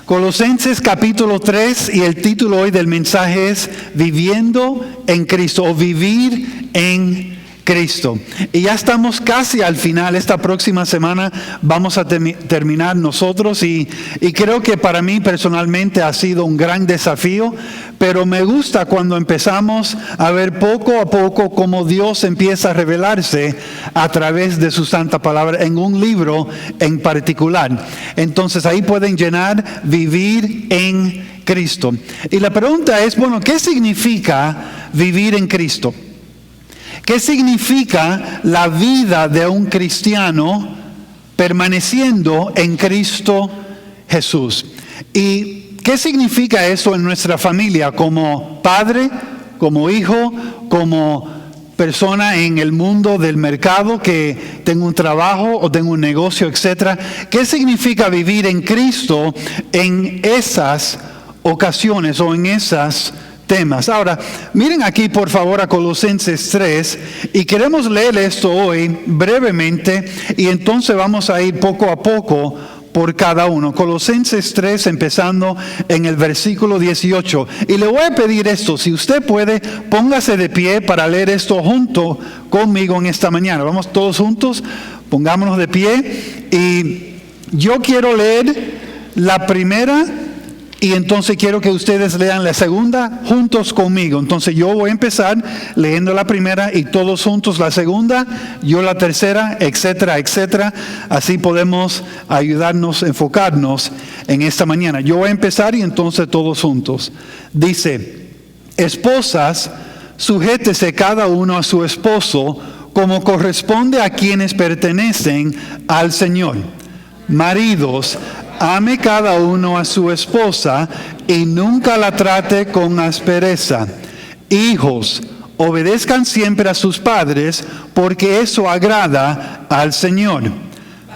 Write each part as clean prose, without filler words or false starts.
Colosenses capítulo 3 y el título hoy del mensaje es Viviendo en Cristo o Vivir en Cristo. Y ya estamos casi al final. Esta próxima semana vamos a terminar nosotros y creo que para mí personalmente ha sido un gran desafío, pero me gusta cuando empezamos a ver poco a poco cómo Dios empieza a revelarse a través de su santa palabra en un libro en particular. Entonces ahí pueden llenar Vivir en Cristo. Y la pregunta es, bueno, ¿qué significa vivir en Cristo? ¿Qué significa la vida de un cristiano permaneciendo en Cristo Jesús? ¿Y qué significa eso en nuestra familia como padre, como hijo, como persona en el mundo del mercado que tengo un trabajo o tengo un negocio, etcétera? ¿Qué significa vivir en Cristo en esas ocasiones o en esas temas? Ahora, miren aquí por favor a Colosenses 3 y queremos leer esto hoy brevemente y entonces vamos a ir poco a poco por cada uno. Colosenses 3 empezando en el versículo 18. Y le voy a pedir esto, si usted puede, póngase de pie para leer esto junto conmigo en esta mañana. Vamos todos juntos, pongámonos de pie y yo quiero leer la primera y entonces quiero que ustedes lean la segunda juntos conmigo. Entonces yo voy a empezar leyendo la primera y todos juntos la segunda, yo la tercera, etcétera, etcétera. Así podemos ayudarnos, enfocarnos en esta mañana. Yo voy a empezar y entonces todos juntos. Dice, esposas, sujétese cada uno a su esposo como corresponde a quienes pertenecen al Señor. Maridos, ame cada uno a su esposa y nunca la trate con aspereza. Hijos, obedezcan siempre a sus padres, porque eso agrada al Señor.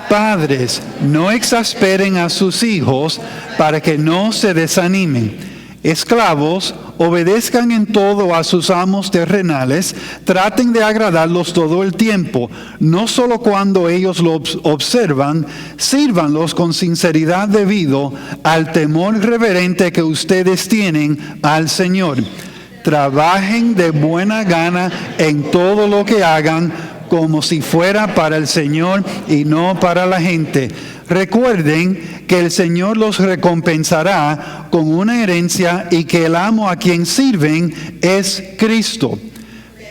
Padres, no exasperen a sus hijos para que no se desanimen. Esclavos, obedezcan en todo a sus amos terrenales, traten de agradarlos todo el tiempo, no solo cuando ellos lo observan, sírvanlos con sinceridad debido al temor reverente que ustedes tienen al Señor. Trabajen de buena gana en todo lo que hagan, como si fuera para el Señor y no para la gente. Recuerden que el Señor los recompensará con una herencia y que el amo a quien sirven es Cristo.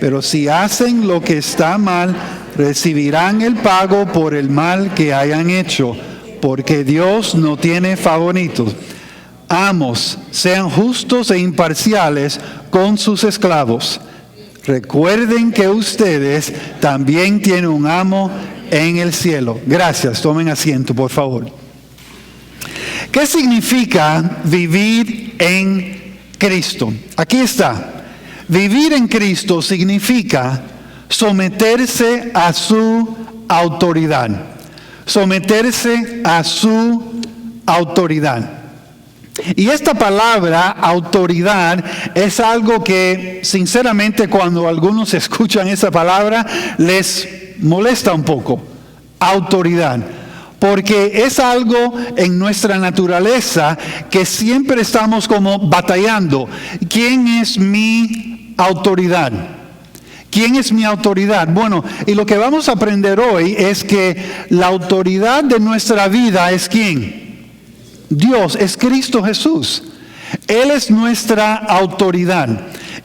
Pero si hacen lo que está mal, recibirán el pago por el mal que hayan hecho, porque Dios no tiene favoritos. Amos, sean justos e imparciales con sus esclavos. Recuerden que ustedes también tienen un amo en el cielo. Gracias, tomen asiento, por favor. ¿Qué significa vivir en Cristo? Aquí está. Vivir en Cristo significa someterse a su autoridad. Someterse a su autoridad. Y esta palabra, autoridad, es algo que sinceramente cuando algunos escuchan esa palabra les molesta un poco. Autoridad. Porque es algo en nuestra naturaleza que siempre estamos como batallando. ¿Quién es mi autoridad? ¿Quién es mi autoridad? Bueno, y lo que vamos a aprender hoy es que la autoridad de nuestra vida es ¿quién? Dios, es Cristo Jesús. Él es nuestra autoridad.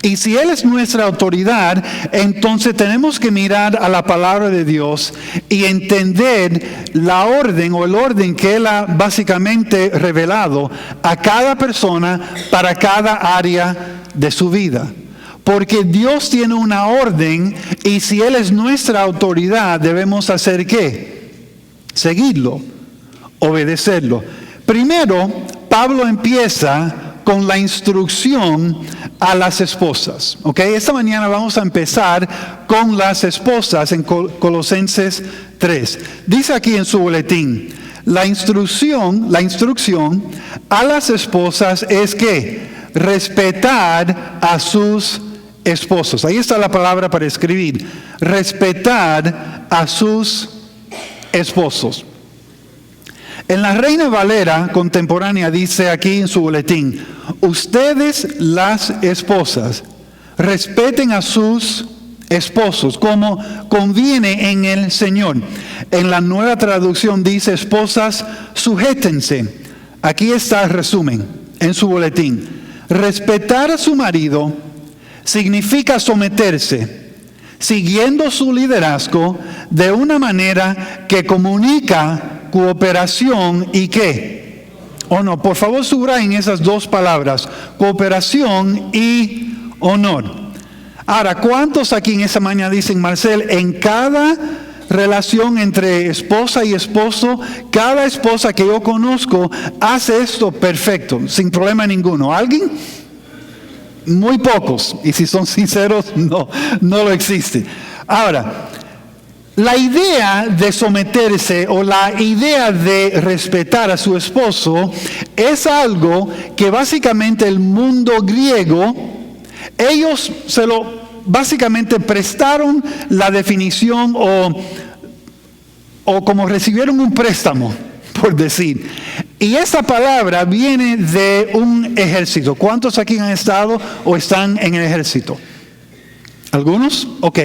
Y si Él es nuestra autoridad, entonces tenemos que mirar a la palabra de Dios y entender la orden o el orden que Él ha básicamente revelado a cada persona para cada área de su vida. Porque Dios tiene una orden y si Él es nuestra autoridad, debemos hacer ¿qué? Seguirlo, obedecerlo. Primero, Pablo empieza con la instrucción a las esposas. ¿Ok? Esta mañana vamos a empezar con las esposas en Colosenses 3. Dice aquí en su boletín, la instrucción a las esposas es que respetar a sus esposos. Ahí está la palabra para escribir. Respetar a sus esposos. En la Reina Valera contemporánea dice aquí en su boletín: ustedes las esposas respeten a sus esposos como conviene en el Señor. En la Nueva Traducción dice: esposas, sujétense. Aquí está el resumen en su boletín. Respetar a su marido significa someterse, siguiendo su liderazgo de una manera que comunica cooperación y ¿qué? Honor. Por favor, subrayen esas dos palabras: cooperación y honor. Ahora, ¿cuántos aquí en esa mañana dicen: Marcel, en cada relación entre esposa y esposo, cada esposa que yo conozco hace esto perfecto, sin problema ninguno? ¿Alguien? Muy pocos, y si son sinceros, no lo existe. Ahora, la idea de someterse o la idea de respetar a su esposo es algo que básicamente el mundo griego, ellos básicamente prestaron la definición o como recibieron un préstamo, por decir. Y esa palabra viene de un ejército. ¿Cuántos aquí han estado o están en el ejército? ¿Algunos? Ok.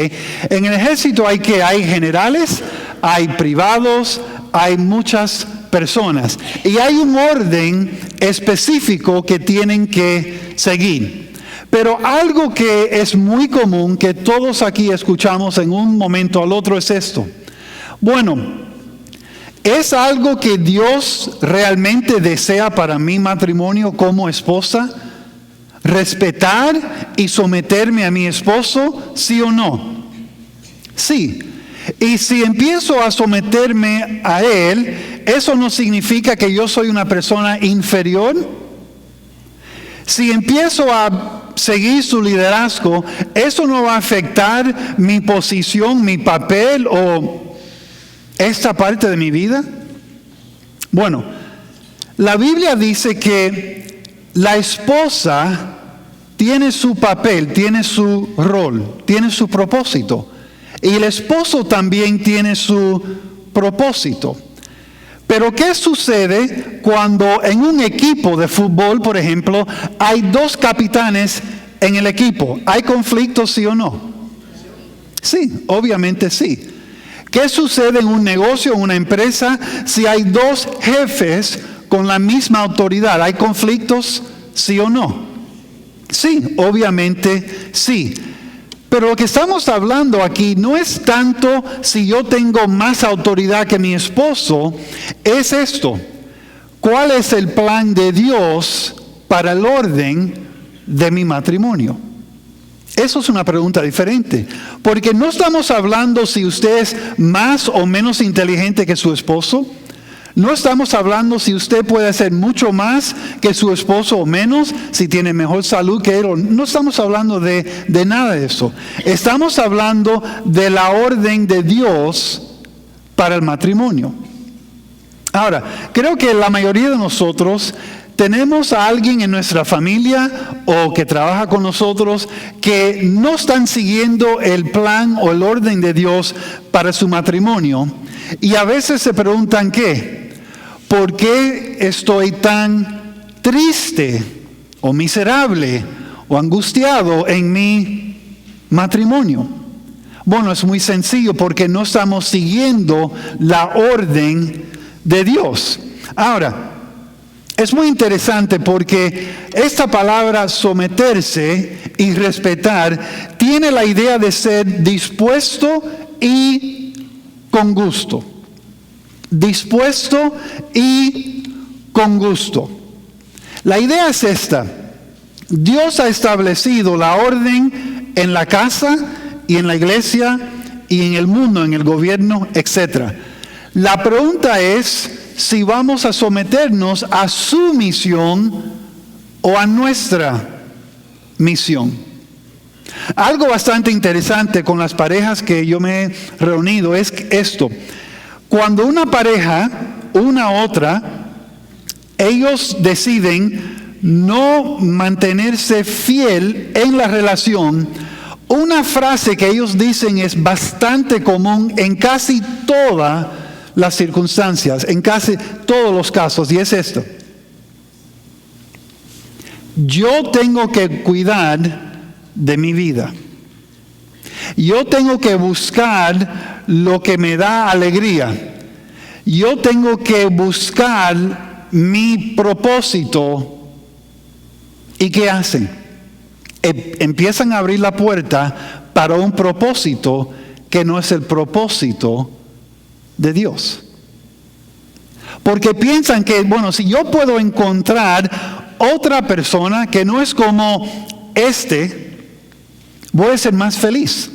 En el ejército hay generales, hay privados, hay muchas personas. Y hay un orden específico que tienen que seguir. Pero algo que es muy común, que todos aquí escuchamos en un momento al otro, es esto. Bueno, ¿es algo que Dios realmente desea para mi matrimonio como esposa? ¿Respetar y someterme a mi esposo? ¿Sí o no? Sí. Y si empiezo a someterme a él, ¿eso no significa que yo soy una persona inferior? Si empiezo a seguir su liderazgo, ¿eso no va a afectar mi posición, mi papel o esta parte de mi vida? Bueno, la Biblia dice que la esposa tiene su papel, tiene su rol, tiene su propósito. Y el esposo también tiene su propósito. Pero ¿qué sucede cuando en un equipo de fútbol, por ejemplo, hay dos capitanes en el equipo? ¿Hay conflictos, sí o no? Sí, obviamente sí. ¿Qué sucede en un negocio, en una empresa, si hay dos jefes con la misma autoridad? ¿Hay conflictos, sí o no? Sí, obviamente sí. Pero lo que estamos hablando aquí no es tanto si yo tengo más autoridad que mi esposo, es esto: ¿cuál es el plan de Dios para el orden de mi matrimonio? Eso es una pregunta diferente, porque no estamos hablando si usted es más o menos inteligente que su esposo. No estamos hablando si usted puede hacer mucho más que su esposo o menos, si tiene mejor salud que él. No estamos hablando de nada de eso. Estamos hablando de la orden de Dios para el matrimonio. Ahora, creo que la mayoría de nosotros tenemos a alguien en nuestra familia o que trabaja con nosotros que no están siguiendo el plan o el orden de Dios para su matrimonio. Y a veces se preguntan ¿qué? ¿Por qué estoy tan triste o miserable o angustiado en mi matrimonio? Bueno, es muy sencillo, porque no estamos siguiendo la orden de Dios. Ahora, es muy interesante porque esta palabra someterse y respetar tiene la idea de ser dispuesto y con gusto. Dispuesto y con gusto. La idea es esta: Dios ha establecido la orden en la casa y en la iglesia y en el mundo, en el gobierno, etc. La pregunta es si vamos a someternos a su misión o a nuestra misión. Algo bastante interesante con las parejas que yo me he reunido es esto: cuando una pareja, una otra, ellos deciden no mantenerse fiel en la relación, una frase que ellos dicen es bastante común en casi toda las circunstancias, en casi todos los casos, y es esto. Yo tengo que cuidar de mi vida. Yo tengo que buscar lo que me da alegría. Yo tengo que buscar mi propósito. ¿Y qué hacen? Empiezan a abrir la puerta para un propósito que no es el propósito de Dios. Porque piensan que, bueno, si yo puedo encontrar otra persona que no es como voy a ser más feliz.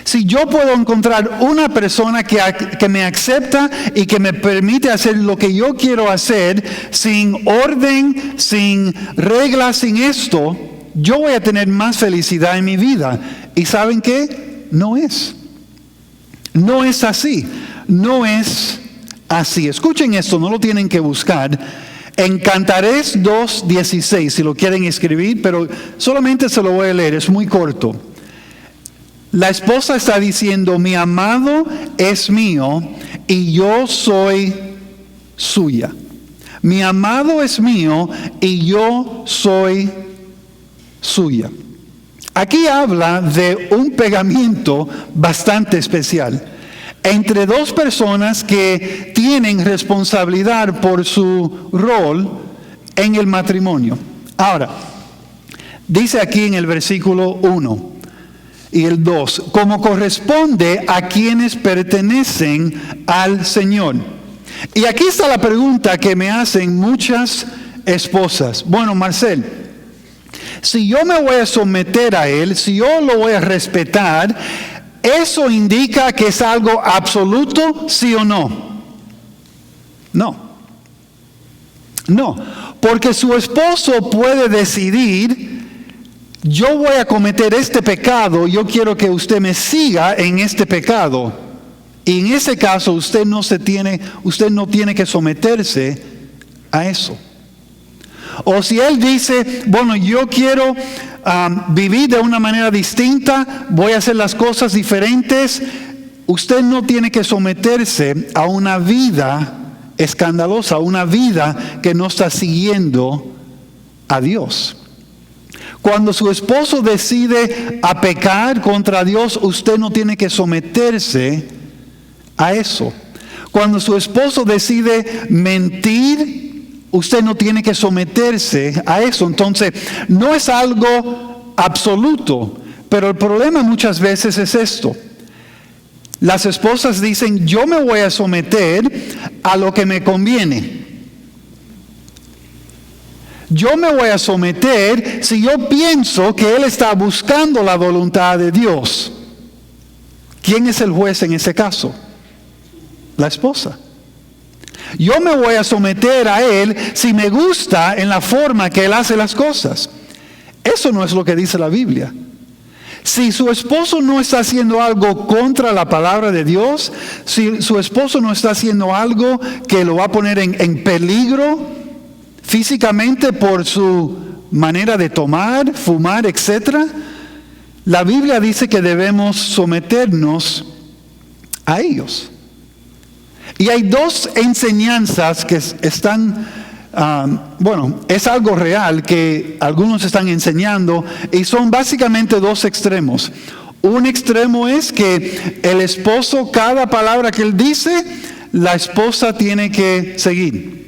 Si yo puedo encontrar una persona que me acepta y que me permite hacer lo que yo quiero hacer, sin orden, sin reglas, sin esto, yo voy a tener más felicidad en mi vida. ¿Y saben qué? No es. No es así. No es así. Escuchen esto, no lo tienen que buscar. En Cantares 2:16, si lo quieren escribir, pero solamente se lo voy a leer, es muy corto. La esposa está diciendo, mi amado es mío y yo soy suya. Mi amado es mío y yo soy suya. Aquí habla de un pegamiento bastante especial entre dos personas que tienen responsabilidad por su rol en el matrimonio. Ahora, dice aquí en el versículo 1 y el 2, como corresponde a quienes pertenecen al Señor. Y aquí está la pregunta que me hacen muchas esposas. Bueno, Marcel, si yo me voy a someter a él, si yo lo voy a respetar, ¿eso indica que es algo absoluto, sí o no? No. No, porque su esposo puede decidir, yo voy a cometer este pecado, yo quiero que usted me siga en este pecado. Y en ese caso usted no tiene que someterse a eso. O si él dice, bueno, yo quiero vivir de una manera distinta, voy a hacer las cosas diferentes, usted no tiene que someterse a una vida escandalosa, una vida que no está siguiendo a Dios. Cuando su esposo decide a pecar contra Dios, usted no tiene que someterse a eso. Cuando su esposo decide mentir, usted no tiene que someterse a eso. Entonces, no es algo absoluto, pero el problema muchas veces es esto. Las esposas dicen, yo me voy a someter a lo que me conviene. Yo me voy a someter si yo pienso que él está buscando la voluntad de Dios. ¿Quién es el juez en ese caso? La esposa. Yo me voy a someter a él si me gusta en la forma que él hace las cosas. Eso no es lo que dice la Biblia. Si su esposo no está haciendo algo contra la palabra de Dios, si su esposo no está haciendo algo que lo va a poner en peligro físicamente por su manera de tomar, fumar, etc., la Biblia dice que debemos someternos a ellos. Y hay dos enseñanzas que están, es algo real que algunos están enseñando y son básicamente dos extremos. Un extremo es que el esposo, cada palabra que él dice, la esposa tiene que seguir.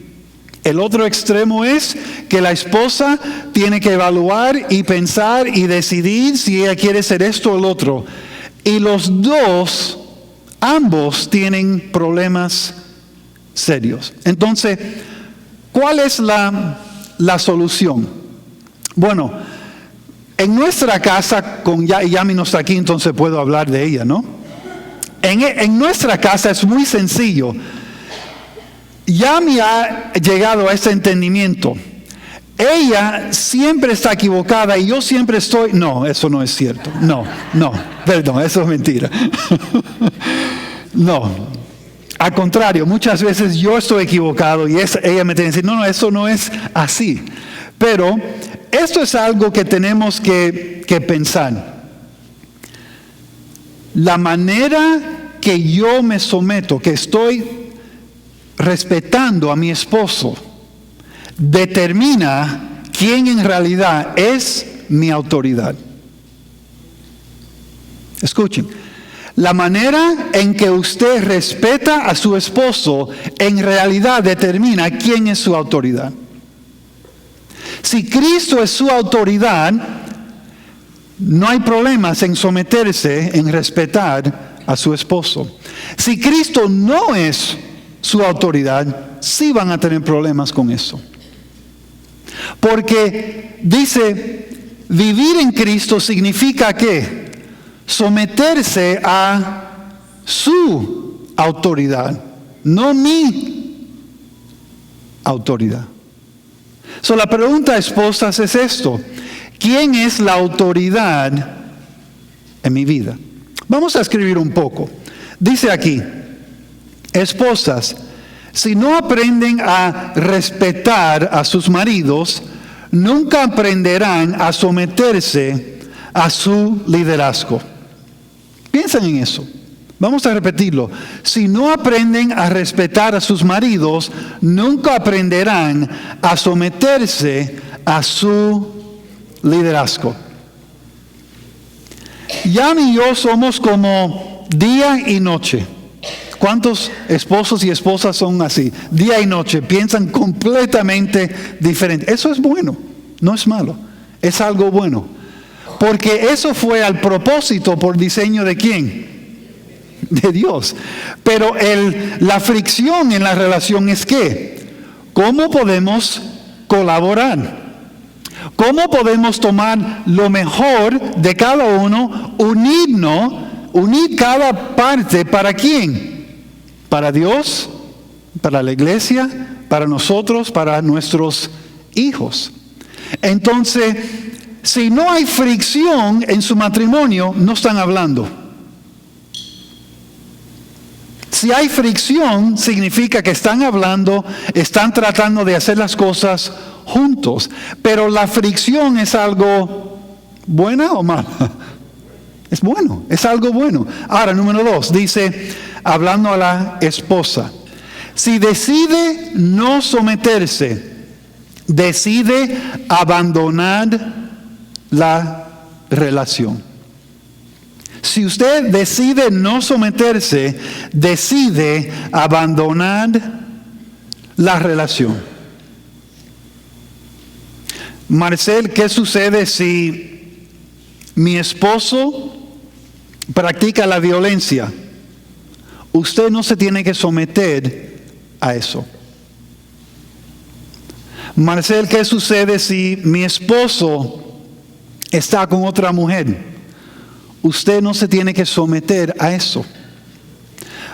El otro extremo es que la esposa tiene que evaluar y pensar y decidir si ella quiere hacer esto o lo otro. Y los dos, ambos tienen problemas serios. Entonces, ¿cuál es la solución? Bueno, en nuestra casa, Yami no está aquí, entonces puedo hablar de ella, ¿no? En nuestra casa es muy sencillo. Yami ha llegado a ese entendimiento. Ella siempre está equivocada y yo siempre estoy... No, eso no es cierto. No, perdón, eso es mentira. No, al contrario, muchas veces yo estoy equivocado y ella me tiene que decir, no, eso no es así. Pero esto es algo que tenemos que pensar. La manera que yo me someto, que estoy respetando a mi esposo, determina quién en realidad es mi autoridad. Escuchen, la manera en que usted respeta a su esposo en realidad determina quién es su autoridad. Si Cristo es su autoridad, no hay problemas en someterse, en respetar a su esposo. Si Cristo no es su autoridad, sí van a tener problemas con eso. Porque dice, vivir en Cristo significa ¿qué? Someterse a su autoridad, no mi autoridad. La pregunta, esposas, es esto: ¿quién es la autoridad en mi vida? Vamos a escribir un poco. Dice aquí, esposas, si no aprenden a respetar a sus maridos, nunca aprenderán a someterse a su liderazgo. Piensen en eso. Vamos a repetirlo. Si no aprenden a respetar a sus maridos, nunca aprenderán a someterse a su liderazgo. Jan y yo somos como día y noche. ¿Cuántos esposos y esposas son así? Día y noche, piensan completamente diferente. Eso es bueno, no es malo, es algo bueno. Porque eso fue al propósito, por diseño de ¿quién? De Dios. Pero la fricción en la relación es ¿qué? ¿Cómo podemos colaborar? ¿Cómo podemos tomar lo mejor de cada uno, unir cada parte para quién? Para Dios, para la iglesia, para nosotros, para nuestros hijos. Entonces, si no hay fricción en su matrimonio, no están hablando. Si hay fricción, significa que están hablando, están tratando de hacer las cosas juntos. Pero la fricción es algo buena o mala. Es bueno, es algo bueno. Ahora, número 2, dice, hablando a la esposa, si decide no someterse, decide abandonar la relación. Si usted decide no someterse, decide abandonar la relación. Marcel, ¿qué sucede si mi esposo practica la violencia? Usted no se tiene que someter a eso. Marcel, ¿qué sucede si mi esposo está con otra mujer? Usted no se tiene que someter a eso.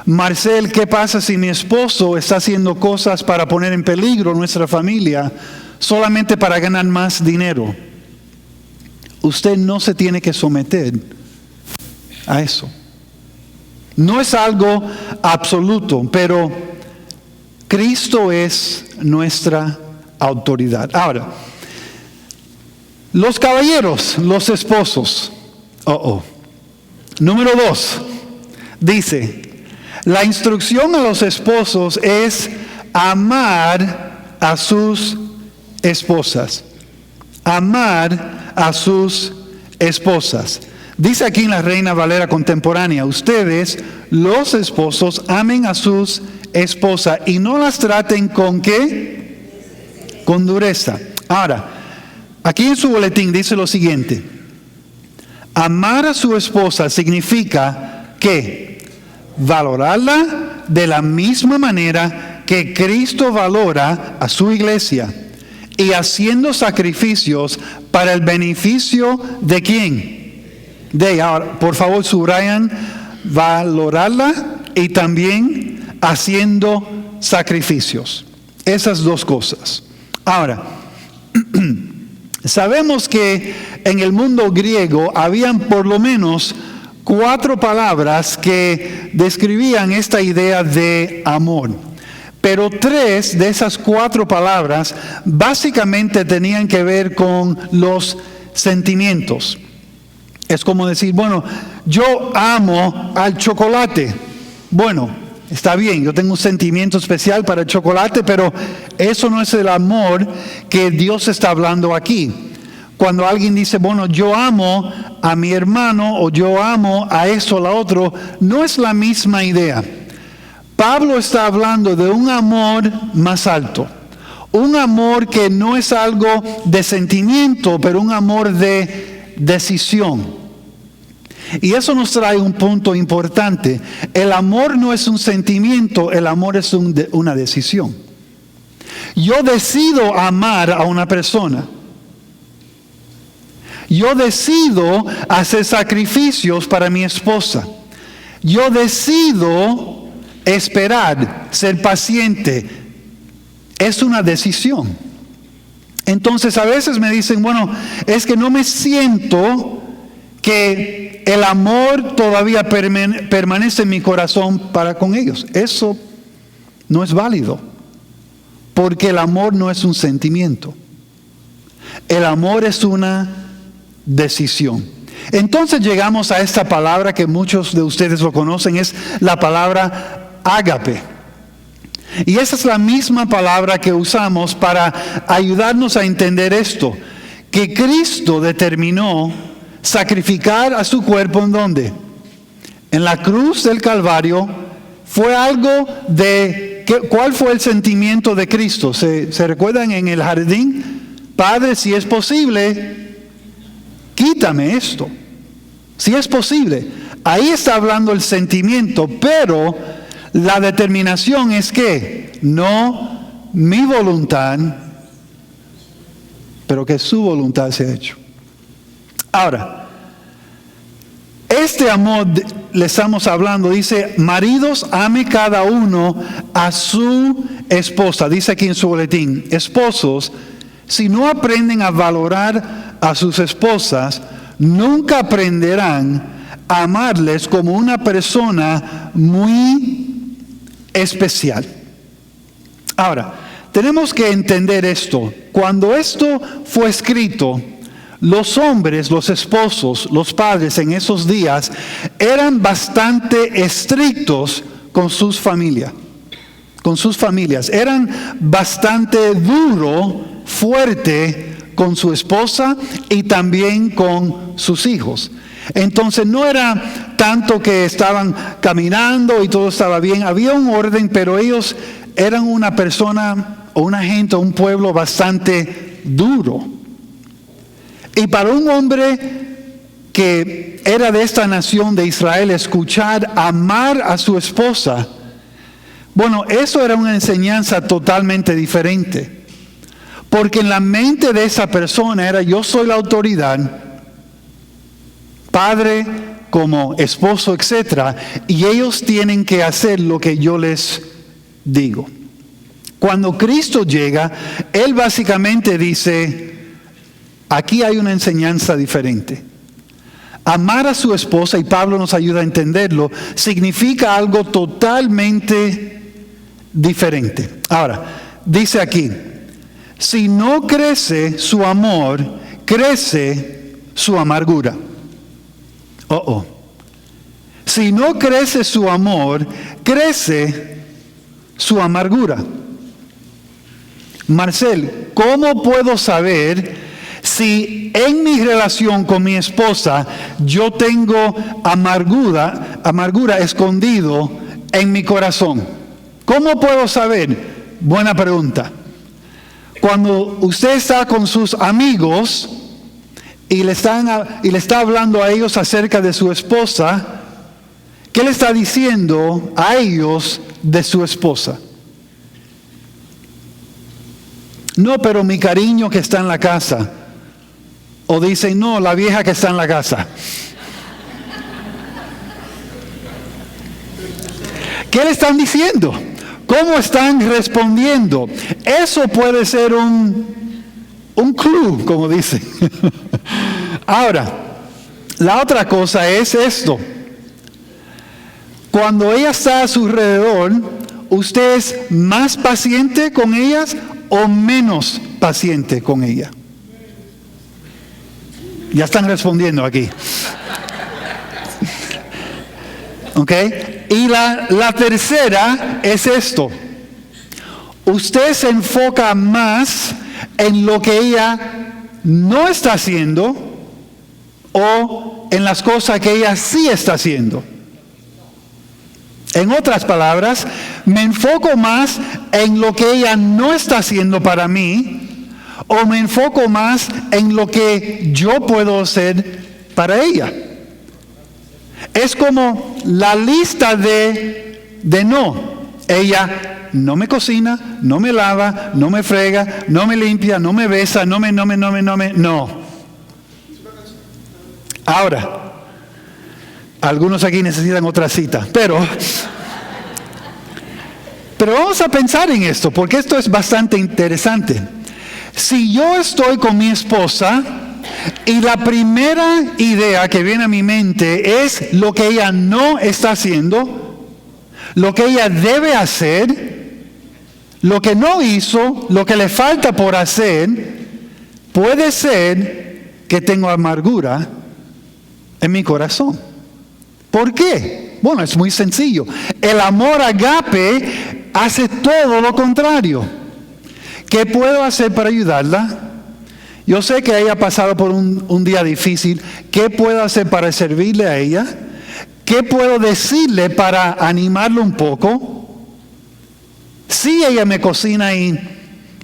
Marcel, ¿qué pasa si mi esposo está haciendo cosas para poner en peligro nuestra familia solamente para ganar más dinero? Usted no se tiene que someter a eso. No es algo absoluto, pero Cristo es nuestra autoridad. Ahora, los caballeros, los esposos. Número 2, dice, la instrucción a los esposos es amar a sus esposas. Amar a sus esposas. Dice aquí en la Reina Valera contemporánea, ustedes, los esposos, amen a sus esposas y no las traten con ¿qué? Con dureza. Ahora, aquí en su boletín dice lo siguiente. Amar a su esposa significa que valorarla de la misma manera que Cristo valora a su iglesia y haciendo sacrificios para el beneficio de ¿quién? De ella. Ahora, por favor, subrayan valorarla y también haciendo sacrificios. Esas dos cosas. Ahora, sabemos que en el mundo griego habían por lo menos 4 palabras que describían esta idea de amor. Pero 3 de esas 4 palabras básicamente tenían que ver con los sentimientos. Es como decir, bueno, yo amo al chocolate. Bueno, está bien, yo tengo un sentimiento especial para el chocolate, pero eso no es el amor que Dios está hablando aquí. Cuando alguien dice, bueno, yo amo a mi hermano o yo amo a eso o la otro, no es la misma idea. Pablo está hablando de un amor más alto. Un amor que no es algo de sentimiento, pero un amor de decisión. Y eso nos trae un punto importante. El amor no es un sentimiento, el amor es una decisión. Yo decido amar a una persona. Yo decido hacer sacrificios para mi esposa. Yo decido esperar, ser paciente. Es una decisión. Entonces a veces me dicen, bueno, es que no me siento que el amor todavía permanece en mi corazón para con ellos. Eso no es válido, porque el amor no es un sentimiento. El amor es una decisión. Entonces llegamos a esta palabra que muchos de ustedes lo conocen, es la palabra ágape. Y esa es la misma palabra que usamos para ayudarnos a entender esto, que Cristo determinó sacrificar a su cuerpo, ¿en dónde? En la cruz del Calvario. Fue algo de, ¿cuál fue el sentimiento de Cristo? ¿Se recuerdan en el jardín? Padre, si es posible, quítame esto. Si es posible. Ahí está hablando el sentimiento, pero la determinación es que no mi voluntad, pero que su voluntad se ha hecho. Ahora, este amor le estamos hablando, dice, maridos, ame cada uno a su esposa. Dice aquí en su boletín, esposos, si no aprenden a valorar a sus esposas, nunca aprenderán a amarles como una persona muy especial. Ahora, tenemos que entender esto. Cuando esto fue escrito, los hombres, los esposos, los padres en esos días eran bastante estrictos con sus familias. Eran bastante duro, fuerte con su esposa y también con sus hijos. Entonces no era tanto que estaban caminando y todo estaba bien. Había un orden, pero ellos eran una persona o una gente, un pueblo bastante duro. Y para un hombre que era de esta nación de Israel, escuchar amar a su esposa, bueno, eso era una enseñanza totalmente diferente. Porque en la mente de esa persona era, yo soy la autoridad, padre como esposo, etc. Y ellos tienen que hacer lo que yo les digo. Cuando Cristo llega, Él básicamente dice, aquí hay una enseñanza diferente. Amar a su esposa, y Pablo nos ayuda a entenderlo, significa algo totalmente diferente. Ahora, dice aquí, si no crece su amor, crece su amargura. Si no crece su amor, crece su amargura. Marcel, ¿cómo puedo saber si en mi relación con mi esposa yo tengo amargura escondido en mi corazón? ¿Cómo puedo saber? Buena pregunta. Cuando usted está con sus amigos y le está hablando a ellos acerca de su esposa, ¿qué le está diciendo a ellos de su esposa? No, pero mi cariño que está en la casa. O dicen, no, la vieja que está en la casa. ¿Qué le están diciendo? ¿Cómo están respondiendo? Eso puede ser un club, como dicen. Ahora, la otra cosa es esto. Cuando ella está a su alrededor, ¿usted es más paciente con ellas o menos paciente con ella? Ya están respondiendo aquí. ¿Ok? Y la tercera es esto. Usted se enfoca más en lo que ella no está haciendo o en las cosas que ella sí está haciendo. En otras palabras, me enfoco más en lo que ella no está haciendo para mí o me enfoco más en lo que yo puedo hacer para ella. Es como la lista de no. Ella no me cocina, no me lava, no me frega, no me limpia, no me besa, no. Ahora, algunos aquí necesitan otra cita, pero vamos a pensar en esto, porque esto es bastante interesante. Si yo estoy con mi esposa y la primera idea que viene a mi mente es lo que ella no está haciendo, lo que ella debe hacer, lo que no hizo, lo que le falta por hacer, puede ser que tengo amargura en mi corazón. ¿Por qué? Bueno, es muy sencillo. El amor agape hace todo lo contrario. ¿Qué puedo hacer para ayudarla? Yo sé que ella ha pasado por un día difícil. ¿Qué puedo hacer para servirle a ella? ¿Qué puedo decirle para animarlo un poco? Si ella me cocina y,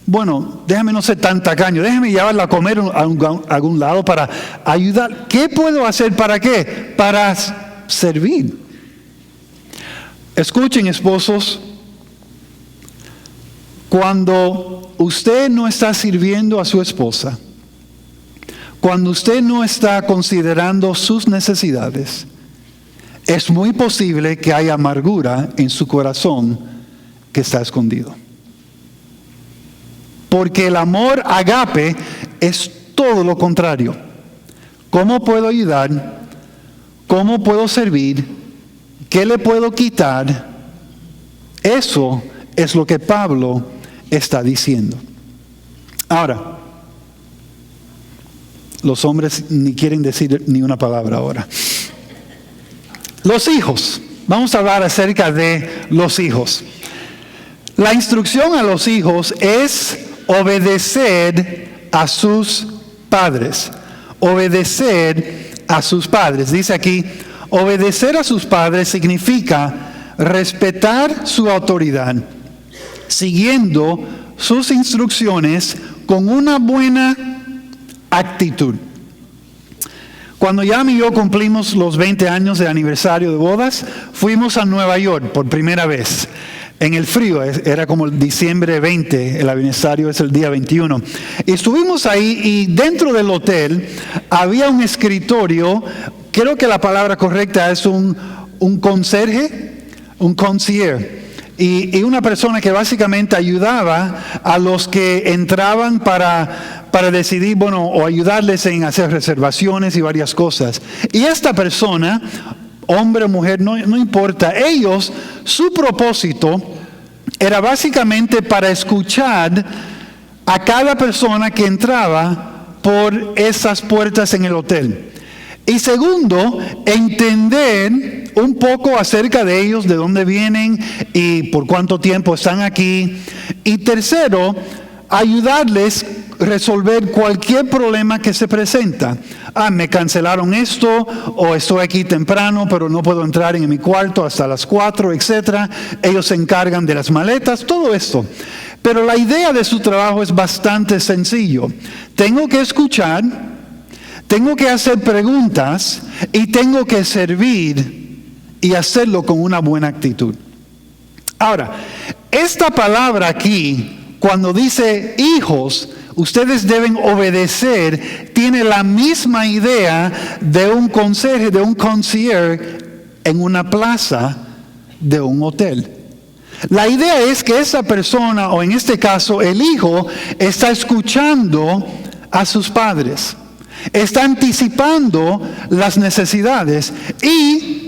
bueno, déjame no ser tan tacaño, déjame llevarla a comer a algún lado para ayudar. ¿Qué puedo hacer para qué? Para servir. Escuchen, esposos, cuando usted no está sirviendo a su esposa, cuando usted no está considerando sus necesidades, es muy posible que haya amargura en su corazón que está escondido. Porque el amor agape es todo lo contrario. ¿Cómo puedo ayudar? ¿Cómo puedo servir? ¿Qué le puedo quitar? Eso es lo que Pablo está diciendo. Ahora, los hombres ni quieren decir ni una palabra ahora. Los hijos. Vamos a hablar acerca de los hijos. La instrucción a los hijos es obedecer a sus padres. Obedecer a sus padres. Dice aquí, obedecer a sus padres significa respetar su autoridad, siguiendo sus instrucciones con una buena actitud. Cuando Yami y yo cumplimos los 20 años de aniversario de bodas, fuimos a Nueva York por primera vez. En el frío, era como el diciembre 20, el aniversario es el día 21. Y estuvimos ahí y dentro del hotel había un escritorio, creo que la palabra correcta es un conserje, un concierge. Y una persona que básicamente ayudaba a los que entraban para decidir, bueno, o ayudarles en hacer reservaciones y varias cosas. Y esta persona, hombre o mujer, no importa, ellos, su propósito era básicamente para escuchar a cada persona que entraba por esas puertas en el hotel. Y segundo, entender un poco acerca de ellos, de dónde vienen y por cuánto tiempo están aquí. Y tercero, ayudarles a resolver cualquier problema que se presenta. Me cancelaron esto, o estoy aquí temprano, pero no puedo entrar en mi cuarto hasta las 4, etc. Ellos se encargan de las maletas, todo esto. Pero la idea de su trabajo es bastante sencillo. Tengo que escuchar, tengo que hacer preguntas y tengo que servir y hacerlo con una buena actitud. Ahora, esta palabra aquí, cuando dice hijos, ustedes deben obedecer, tiene la misma idea de un conserje, de un concierge en una plaza de un hotel. La idea es que esa persona, o en este caso el hijo, está escuchando a sus padres. Está anticipando las necesidades y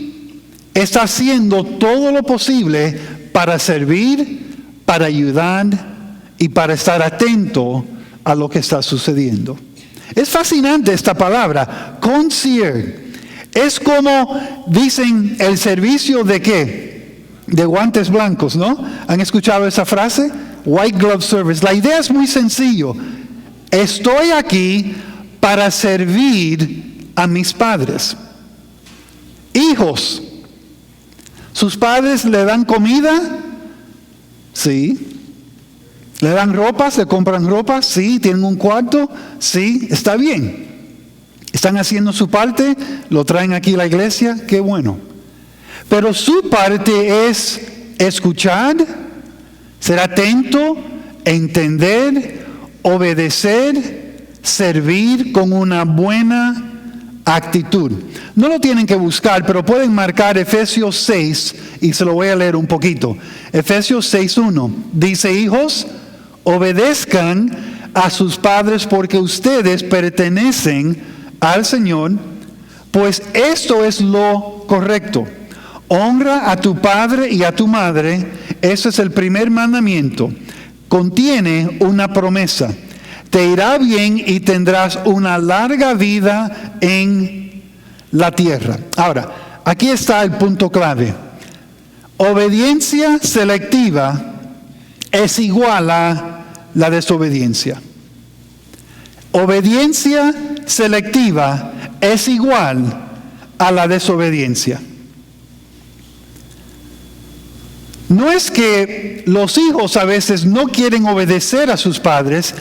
está haciendo todo lo posible para servir, para ayudar y para estar atento a lo que está sucediendo. Es fascinante esta palabra, concierge. Es como dicen el servicio de ¿qué? de guantes blancos, ¿no? ¿Han escuchado esa frase? White glove service. La idea es muy sencillo. Estoy aquí para servir a mis padres. Hijos, ¿sus padres le dan comida? Sí. ¿Le dan ropas? ¿Le compran ropa? Sí. ¿Tienen un cuarto? Sí. Está bien. ¿Están haciendo su parte? ¿Lo traen aquí a la iglesia? Qué bueno. Pero su parte es escuchar, ser atento, entender, obedecer, servir con una buena actitud. No lo tienen que buscar, pero pueden marcar Efesios 6 y se lo voy a leer un poquito. Efesios 6:1 dice: hijos, obedezcan a sus padres porque ustedes pertenecen al Señor, pues esto es lo correcto. Honra a tu padre y a tu madre. Ese es el primer mandamiento. Contiene una promesa. Te irá bien y tendrás una larga vida en la tierra. Ahora, aquí está el punto clave. Obediencia selectiva es igual a la desobediencia. Obediencia selectiva es igual a la desobediencia. No es que los hijos a veces no quieren obedecer a sus padres,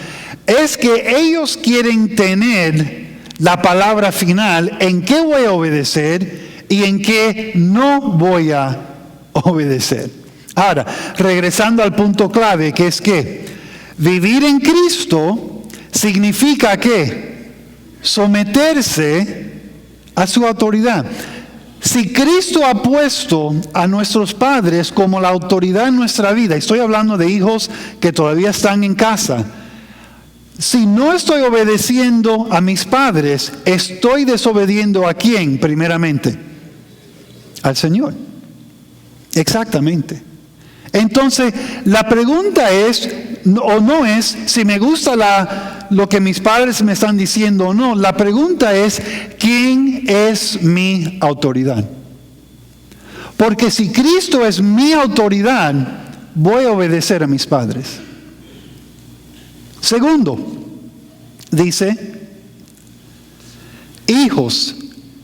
es que ellos quieren tener la palabra final en qué voy a obedecer y en qué no voy a obedecer. Ahora, regresando al punto clave, que es que vivir en Cristo significa que someterse a su autoridad. Si Cristo ha puesto a nuestros padres como la autoridad en nuestra vida, estoy hablando de hijos que todavía están en casa, si no estoy obedeciendo a mis padres, estoy desobediendo ¿a quién primeramente? Al Señor. Exactamente. Entonces, la pregunta es, o no es, si me gusta lo que mis padres me están diciendo o no. La pregunta es, ¿quién es mi autoridad? Porque si Cristo es mi autoridad, voy a obedecer a mis padres. Segundo, dice, hijos,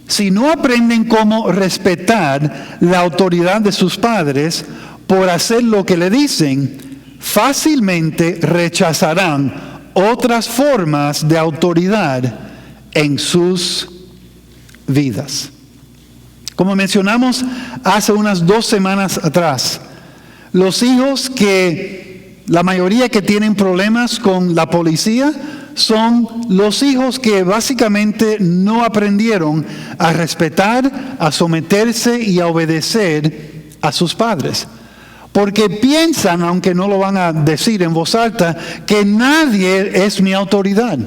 si no aprenden cómo respetar la autoridad de sus padres por hacer lo que le dicen, fácilmente rechazarán otras formas de autoridad en sus vidas. Como mencionamos hace unas 2 semanas atrás, los hijos que la mayoría que tienen problemas con la policía son los hijos que básicamente no aprendieron a respetar, a someterse y a obedecer a sus padres. Porque piensan, aunque no lo van a decir en voz alta, que nadie es mi autoridad.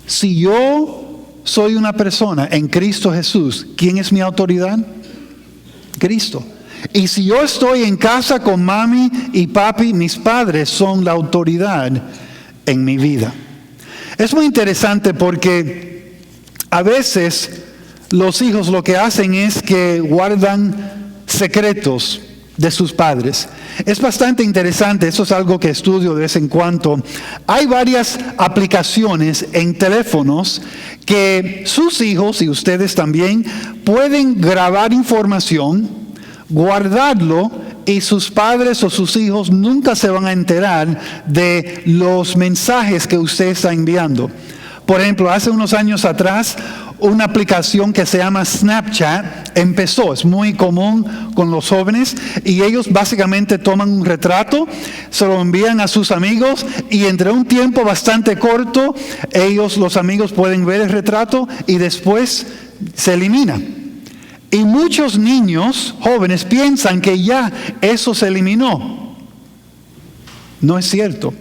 Si yo soy una persona en Cristo Jesús, ¿quién es mi autoridad? Cristo. Y si yo estoy en casa con mami y papi, mis padres son la autoridad en mi vida. Es muy interesante porque a veces los hijos lo que hacen es que guardan secretos de sus padres. Es bastante interesante, eso es algo que estudio de vez en cuando. Hay varias aplicaciones en teléfonos que sus hijos y ustedes también pueden grabar información, guardarlo, y sus padres o sus hijos nunca se van a enterar de los mensajes que usted está enviando. Por ejemplo, hace unos años atrás, una aplicación que se llama Snapchat empezó, es muy común con los jóvenes, y ellos básicamente toman un retrato, se lo envían a sus amigos, y entre un tiempo bastante corto, los amigos pueden ver el retrato y después se elimina. Y muchos niños jóvenes piensan que ya eso se eliminó. No es cierto.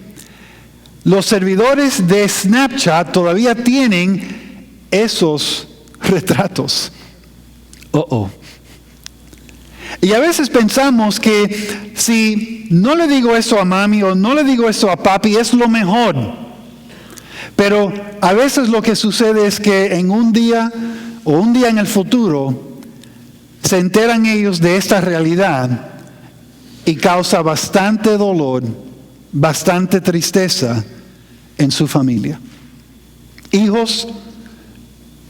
Los servidores de Snapchat todavía tienen esos retratos. Y a veces pensamos que si no le digo eso a mami o no le digo eso a papi, es lo mejor. Pero a veces lo que sucede es que en un día o un día en el futuro se enteran ellos de esta realidad y causa bastante dolor, bastante tristeza en su familia. Hijos,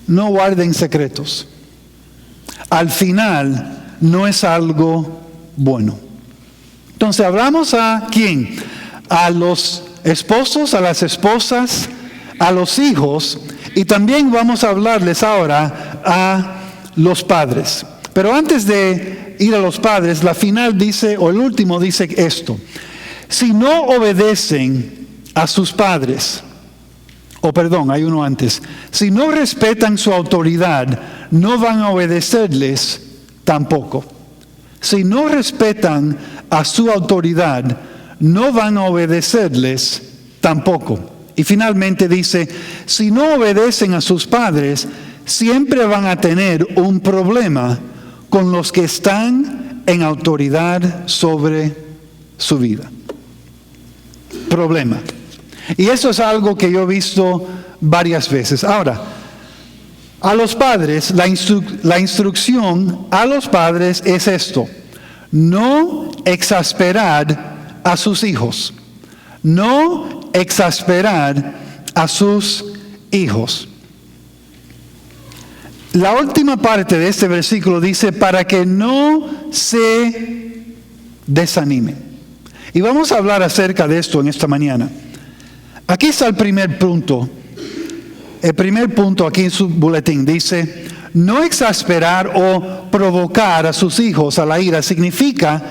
no guarden secretos. Al final no es algo bueno. Entonces hablamos a ¿quién? A los esposos, a las esposas, a los hijos, y también vamos a hablarles ahora a los padres. Pero antes de ir a los padres, la final dice, o el último dice esto: si no obedecen a sus padres, hay uno antes, si no respetan su autoridad, no van a obedecerles tampoco. Si no respetan a su autoridad, no van a obedecerles tampoco. Y finalmente dice, si no obedecen a sus padres, siempre van a tener un problema con los que están en autoridad sobre su vida. Problema. Y eso es algo que yo he visto varias veces. Ahora, a los padres, la instrucción a los padres es esto: no exasperar a sus hijos. No exasperar a sus hijos. La última parte de este versículo dice, para que no se desanimen. Y vamos a hablar acerca de esto en esta mañana. Aquí está el primer punto. El primer punto aquí en su boletín dice, no exasperar o provocar a sus hijos a la ira significa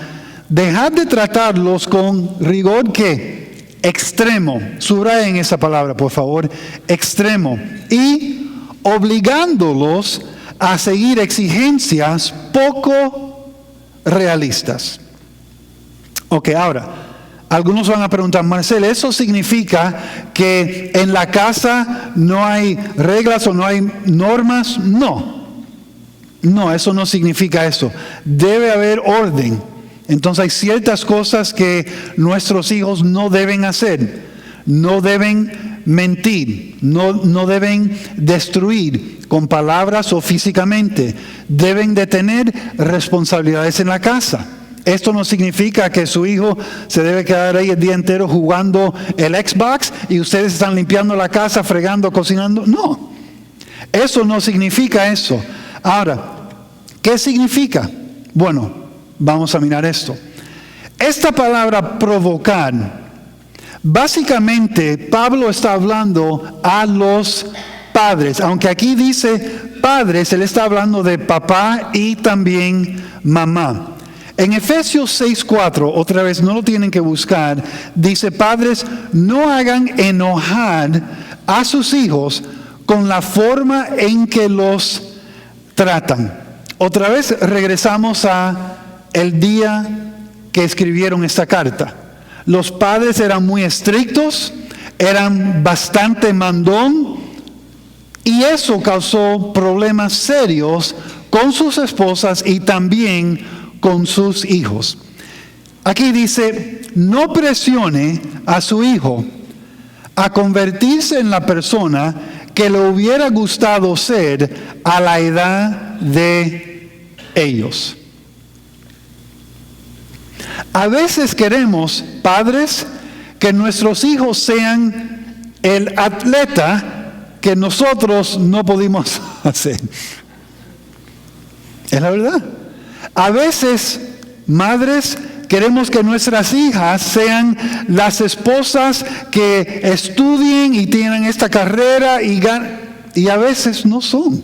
dejar de tratarlos con rigor ¿qué? Extremo. Subrayen esa palabra, por favor. Extremo. Y obligándolos a seguir exigencias poco realistas. Ok, ahora, algunos van a preguntar, Marcel, ¿eso significa que en la casa no hay reglas o no hay normas? No, eso no significa eso. Debe haber orden. Entonces hay ciertas cosas que nuestros hijos no deben hacer. No deben mentir, no deben destruir con palabras o físicamente. Deben de tener responsabilidades en la casa. Esto no significa que su hijo se debe quedar ahí el día entero jugando el Xbox y ustedes están limpiando la casa, fregando, cocinando. No, eso no significa eso. Ahora, ¿qué significa? Bueno, vamos a mirar esto. Esta palabra provocar, básicamente, Pablo está hablando a los padres. Aunque aquí dice padres, él está hablando de papá y también mamá. En Efesios 6:4, otra vez, no lo tienen que buscar, dice, padres, no hagan enojar a sus hijos con la forma en que los tratan. Otra vez regresamos a el día que escribieron esta carta. Los padres eran muy estrictos, eran bastante mandón, y eso causó problemas serios con sus esposas y también con sus hijos. Aquí dice, no presione a su hijo a convertirse en la persona que le hubiera gustado ser a la edad de ellos. A veces queremos, padres, que nuestros hijos sean el atleta que nosotros no pudimos hacer. Es la verdad. A veces, madres, queremos que nuestras hijas sean las esposas que estudien y tienen esta carrera y a veces no son.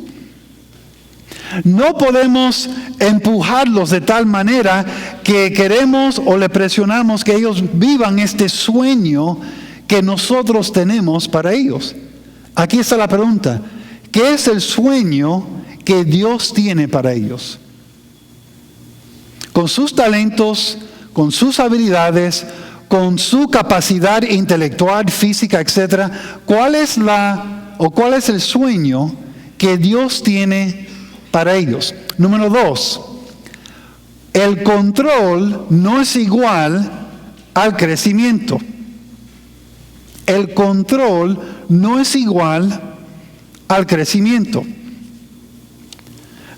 No podemos empujarlos de tal manera que queremos o le presionamos que ellos vivan este sueño que nosotros tenemos para ellos. Aquí está la pregunta: ¿qué es el sueño que Dios tiene para ellos? Con sus talentos, con sus habilidades, con su capacidad intelectual, física, etc. ¿Cuál es el sueño que Dios tiene para ellos? Número 2, el control no es igual al crecimiento. El control no es igual al crecimiento.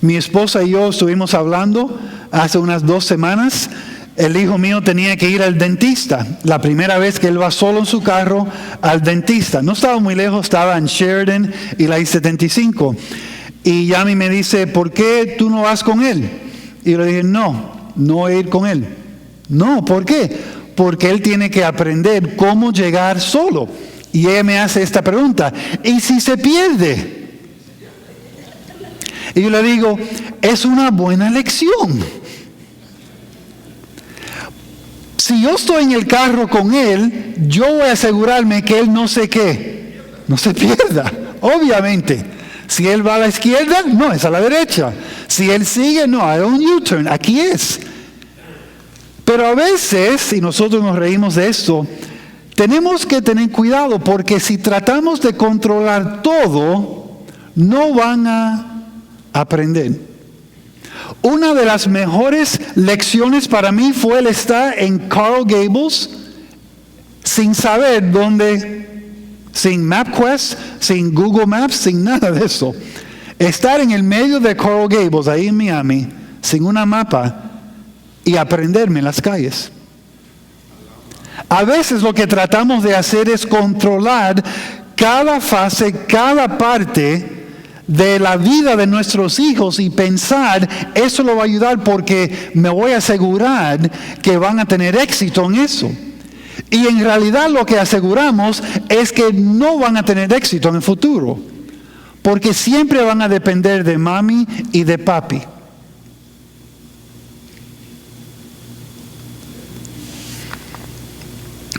Mi esposa y yo estuvimos hablando hace unas 2 semanas. El hijo mío tenía que ir al dentista. La primera vez que él va solo en su carro al dentista. No estaba muy lejos, estaba en Sheridan y la I-75. Y Yami me dice, ¿por qué tú no vas con él? Y yo le dije, no voy a ir con él. No, ¿por qué? Porque él tiene que aprender cómo llegar solo. Y ella me hace esta pregunta, ¿y si se pierde? Y yo le digo, es una buena lección. Si yo estoy en el carro con él, yo voy a asegurarme que él no se pierda, obviamente. Si él va a la izquierda, no, es a la derecha. Si él sigue, no, hay un U-turn, aquí es. Pero a veces, y nosotros nos reímos de esto, tenemos que tener cuidado porque si tratamos de controlar todo, no van a aprender. Una de las mejores lecciones para mí fue el estar en Coral Gables sin saber dónde, sin MapQuest, sin Google Maps, sin nada de eso. Estar en el medio de Coral Gables, ahí en Miami, sin una mapa y aprenderme las calles. A veces lo que tratamos de hacer es controlar cada fase, cada parte de la vida de nuestros hijos y pensar, eso lo va a ayudar porque me voy a asegurar que van a tener éxito en eso. Y en realidad lo que aseguramos es que no van a tener éxito en el futuro, porque siempre van a depender de mami y de papi.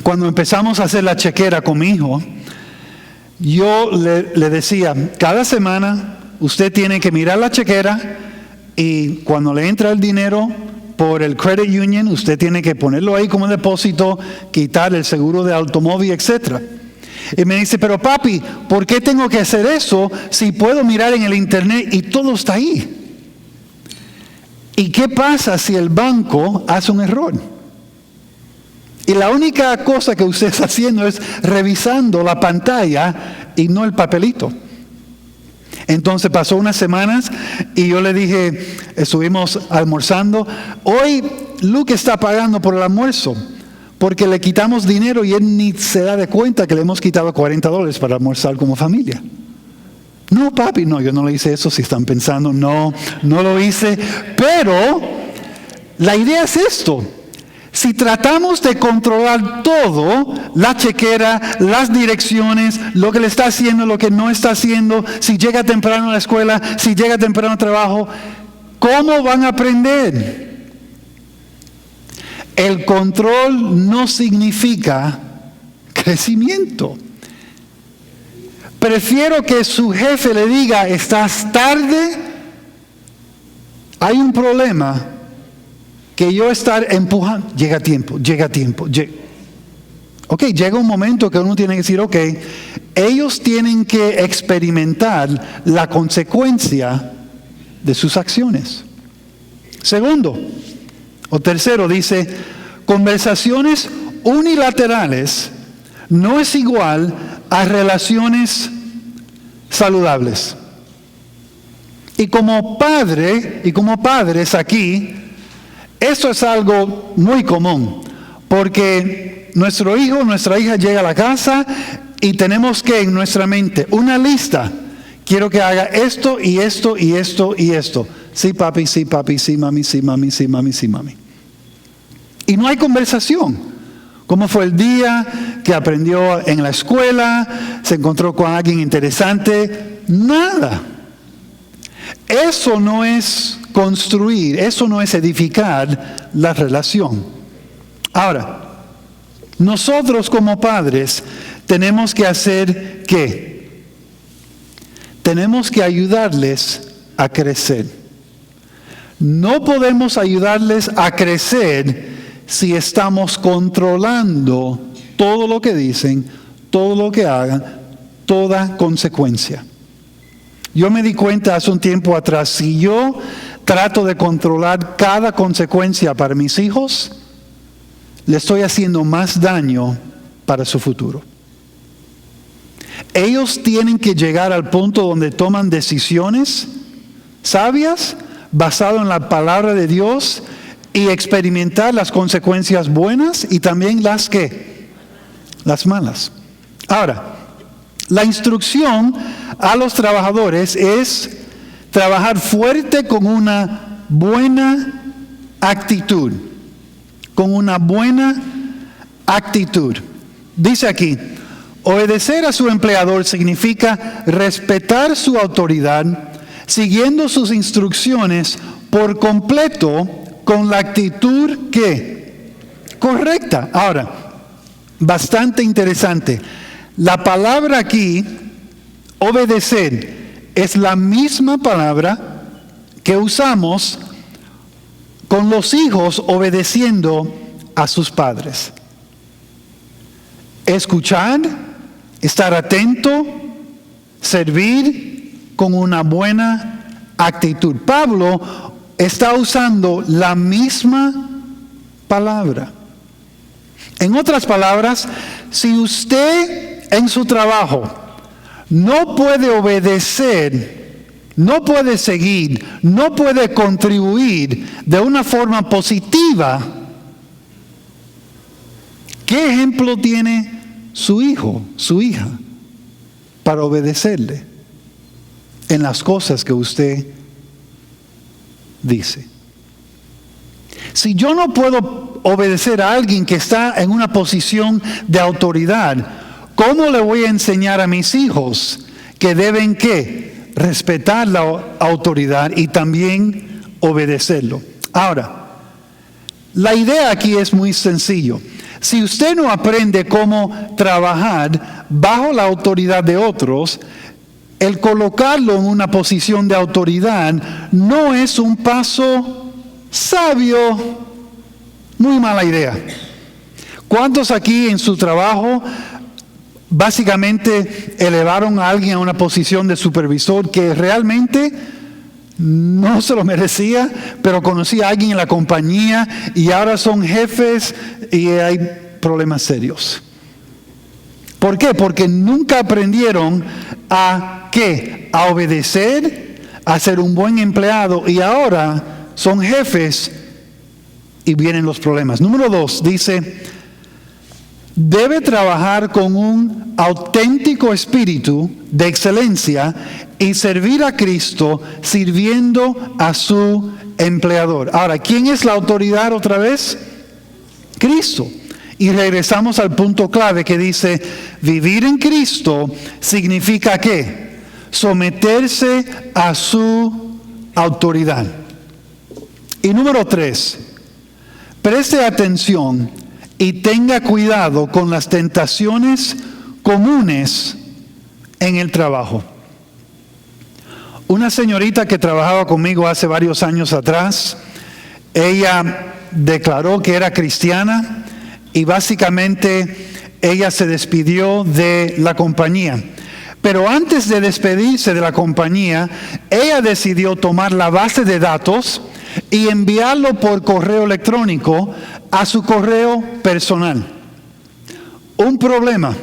Cuando empezamos a hacer la chequera con mi hijo, yo le decía, cada semana usted tiene que mirar la chequera y cuando le entra el dinero por el credit union, usted tiene que ponerlo ahí como depósito, quitar el seguro de automóvil, etc. Y me dice, pero papi, ¿por qué tengo que hacer eso si puedo mirar en el internet y todo está ahí? ¿Y qué pasa si el banco hace un error? Y la única cosa que usted está haciendo es revisando la pantalla y no el papelito. Entonces pasó unas semanas y yo le dije, estuvimos almorzando, hoy Luke está pagando por el almuerzo porque le quitamos dinero y él ni se da de cuenta que le hemos quitado $40 para almorzar como familia. No, papi, no, yo no le hice eso. Si están pensando, no lo hice. Pero la idea es esto. Si tratamos de controlar todo, la chequera, las direcciones, lo que le está haciendo, lo que no está haciendo, si llega temprano a la escuela, si llega temprano al trabajo, ¿cómo van a aprender? El control no significa crecimiento. Prefiero que su jefe le diga, estás tarde, hay un problema, que yo estar empujando, llega a tiempo. Ok, llega un momento que uno tiene que decir, ok, ellos tienen que experimentar la consecuencia de sus acciones. Segundo, o tercero, dice, conversaciones unilaterales no es igual a relaciones saludables. Y como padre, y como padres aquí, esto es algo muy común, porque nuestro hijo, nuestra hija llega a la casa y tenemos que en nuestra mente una lista. Quiero que haga esto y esto y esto y esto. Sí, papi, sí, mami, sí, mami, sí, mami, sí, mami. Y no hay conversación. ¿Cómo fue el día que aprendió en la escuela? ¿Se encontró con alguien interesante? Nada. Eso no es construir, eso no es edificar la relación. Ahora, nosotros como padres tenemos que hacer ¿qué? Tenemos que ayudarles a crecer. No podemos ayudarles a crecer si estamos controlando todo lo que dicen, todo lo que hagan, toda consecuencia. Yo me di cuenta hace un tiempo atrás, si yo trato de controlar cada consecuencia para mis hijos, le estoy haciendo más daño para su futuro. Ellos tienen que llegar al punto donde toman decisiones sabias, basado en la palabra de Dios y experimentar las consecuencias buenas y también las malas. Ahora, la instrucción a los trabajadores es trabajar fuerte con una buena actitud. Con una buena actitud. Dice aquí, obedecer a su empleador significa respetar su autoridad, siguiendo sus instrucciones por completo con la actitud correcta. Ahora, bastante interesante. La palabra aquí, obedecer, es la misma palabra que usamos con los hijos obedeciendo a sus padres. Escuchar, estar atento, servir con una buena actitud. Pablo está usando la misma palabra. En otras palabras, si usted en su trabajo no puede obedecer, no puede seguir, no puede contribuir de una forma positiva, ¿qué ejemplo tiene su hijo, su hija, para obedecerle en las cosas que usted dice? Si yo no puedo obedecer a alguien que está en una posición de autoridad, ¿cómo le voy a enseñar a mis hijos que deben respetar la autoridad y también obedecerlo? Ahora, la idea aquí es muy sencillo. Si usted no aprende cómo trabajar bajo la autoridad de otros, el colocarlo en una posición de autoridad no es un paso sabio. Muy mala idea. ¿Cuántos aquí en su trabajo básicamente elevaron a alguien a una posición de supervisor que realmente no se lo merecía, pero conocía a alguien en la compañía y ahora son jefes y hay problemas serios? ¿Por qué? Porque nunca aprendieron a obedecer, a ser un buen empleado, y ahora son jefes y vienen los problemas. Número 2, dice, debe trabajar con un auténtico espíritu de excelencia y servir a Cristo sirviendo a su empleador. Ahora, ¿quién es la autoridad otra vez? Cristo. Y regresamos al punto clave que dice, vivir en Cristo significa ¿qué? Someterse a su autoridad. Y número 3, preste atención y tenga cuidado con las tentaciones comunes en el trabajo. Una señorita que trabajaba conmigo hace varios años atrás, ella declaró que era cristiana y básicamente ella se despidió de la compañía. Pero antes de despedirse de la compañía, ella decidió tomar la base de datos y enviarlo por correo electrónico a su correo personal. Un problema: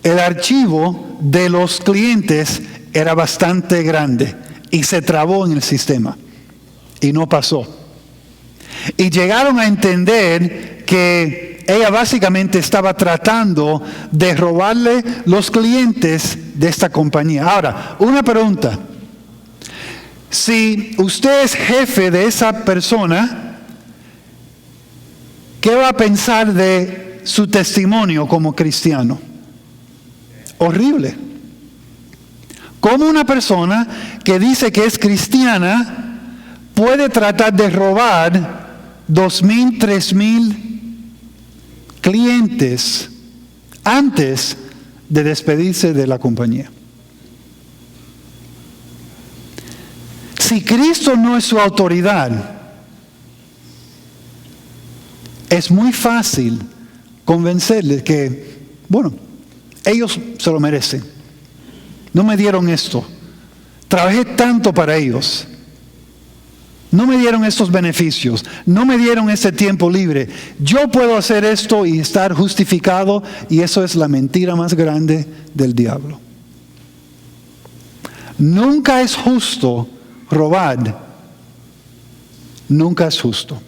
el archivo de los clientes era bastante grande y se trabó en el sistema y no pasó. Y llegaron a entender que ella básicamente estaba tratando de robarle los clientes de esta compañía. Ahora, una pregunta: si usted es jefe de esa persona, ¿qué va a pensar de su testimonio como cristiano? Horrible. ¿Cómo una persona que dice que es cristiana puede tratar de robar 2,000, 3,000 clientes antes de despedirse de la compañía? Si Cristo no es su autoridad, es muy fácil convencerles que, bueno, ellos se lo merecen. No me dieron esto. Trabajé tanto para ellos. No me dieron estos beneficios. No me dieron ese tiempo libre. Yo puedo hacer esto y estar justificado, y eso es la mentira más grande del diablo. Nunca es justo robad, nunca es justo.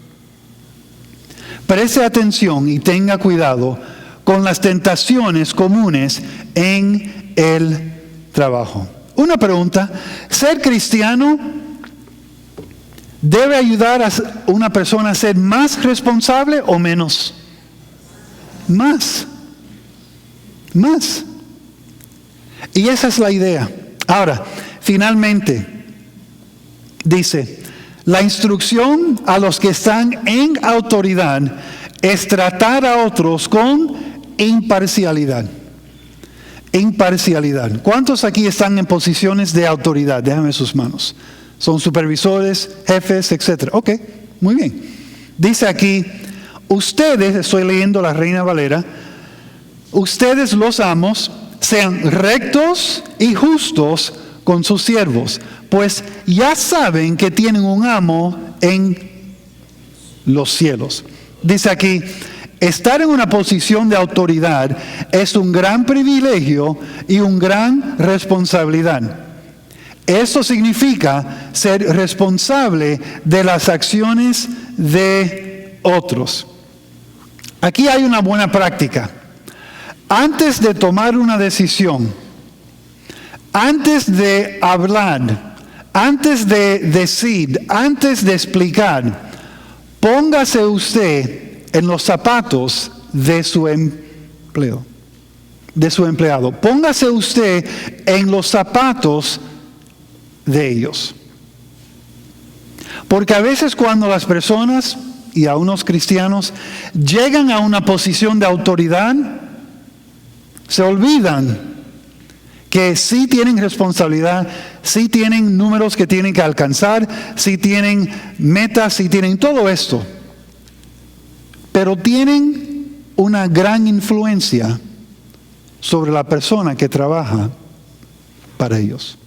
Preste atención y tenga cuidado con las tentaciones comunes en el trabajo. Una pregunta: ¿ser cristiano debe ayudar a una persona a ser más responsable o menos? Más. Y esa es la idea. Ahora, finalmente, dice, la instrucción a los que están en autoridad es tratar a otros con imparcialidad. Imparcialidad. ¿Cuántos aquí están en posiciones de autoridad? Déjame sus manos. Son supervisores, jefes, etc. Ok, muy bien. Dice aquí, ustedes, estoy leyendo la Reina Valera, ustedes los amos, sean rectos y justos con sus siervos, pues ya saben que tienen un amo en los cielos. Dice aquí, estar en una posición de autoridad es un gran privilegio y una gran responsabilidad. Eso significa ser responsable de las acciones de otros. Aquí hay una buena práctica. Antes de tomar una decisión, antes de hablar, antes de decir, antes de explicar, póngase usted en los zapatos de su empleado. Póngase usted en los zapatos de ellos. Porque a veces cuando las personas y a unos cristianos llegan a una posición de autoridad, se olvidan que sí tienen responsabilidad, sí tienen números que tienen que alcanzar, sí tienen metas, sí tienen todo esto. Pero tienen una gran influencia sobre la persona que trabaja para ellos.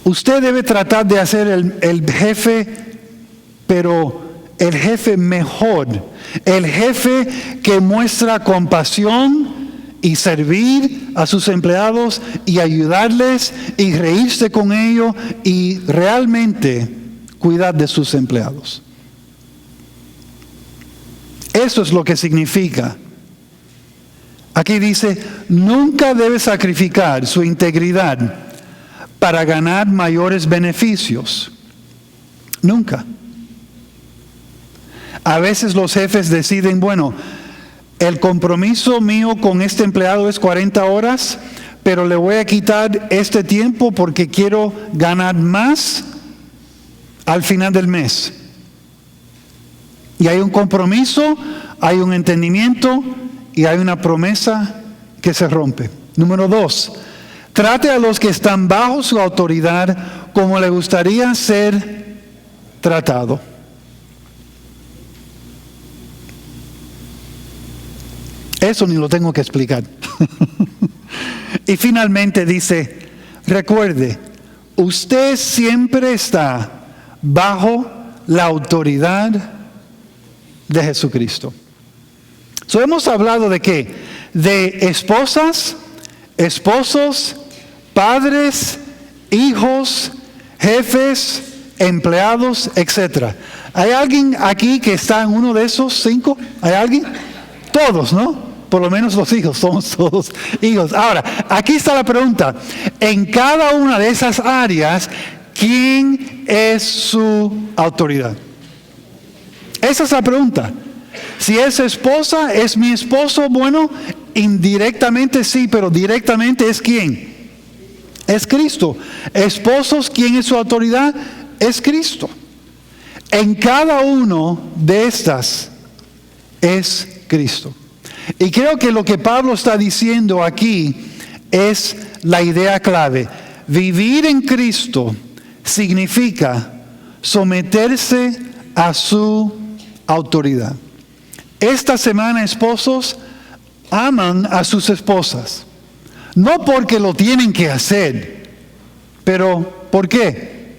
Usted debe tratar de hacer el jefe, pero el jefe mejor, el jefe que muestra compasión y servir a sus empleados y ayudarles y reírse con ellos y realmente cuidar de sus empleados. Eso es lo que significa. Aquí dice, nunca debe sacrificar su integridad para ganar mayores beneficios. Nunca. A veces los jefes deciden, bueno, el compromiso mío con este empleado es 40 horas, pero le voy a quitar este tiempo porque quiero ganar más al final del mes. Y hay un compromiso, hay un entendimiento y hay una promesa que se rompe. Número 2, trate a los que están bajo su autoridad como le gustaría ser tratado. Eso ni lo tengo que explicar. Y finalmente dice, recuerde, usted siempre está bajo la autoridad de Jesucristo. So, hemos hablado de qué? De esposas, esposos, padres, hijos, jefes, empleados, etc. ¿Hay alguien aquí que está en uno de esos 5? ¿Hay alguien? Todos, ¿no? Por lo menos los hijos, somos todos hijos. Ahora, aquí está la pregunta. En cada una de esas áreas, ¿quién es su autoridad? Esa es la pregunta. Si es esposa, ¿es mi esposo? Bueno, indirectamente sí, pero directamente ¿es quién? Es Cristo. Esposos, ¿quién es su autoridad? Es Cristo. En cada uno de estas es Cristo. Y creo que lo que Pablo está diciendo aquí es la idea clave. Vivir en Cristo significa someterse a su autoridad. Esta semana, esposos, aman a sus esposas. No porque lo tienen que hacer, pero ¿por qué?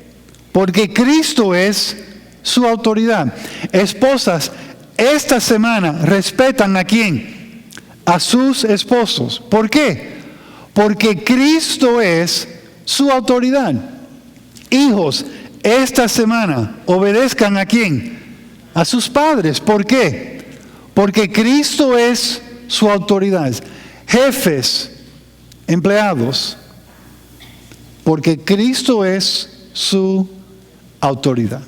Porque Cristo es su autoridad. Esposas, esta semana respetan ¿a quién? A sus esposos. ¿Por qué? Porque Cristo es su autoridad. Hijos, esta semana obedezcan ¿a quién? A sus padres. ¿Por qué? Porque Cristo es su autoridad. Jefes, empleados, porque Cristo es su autoridad.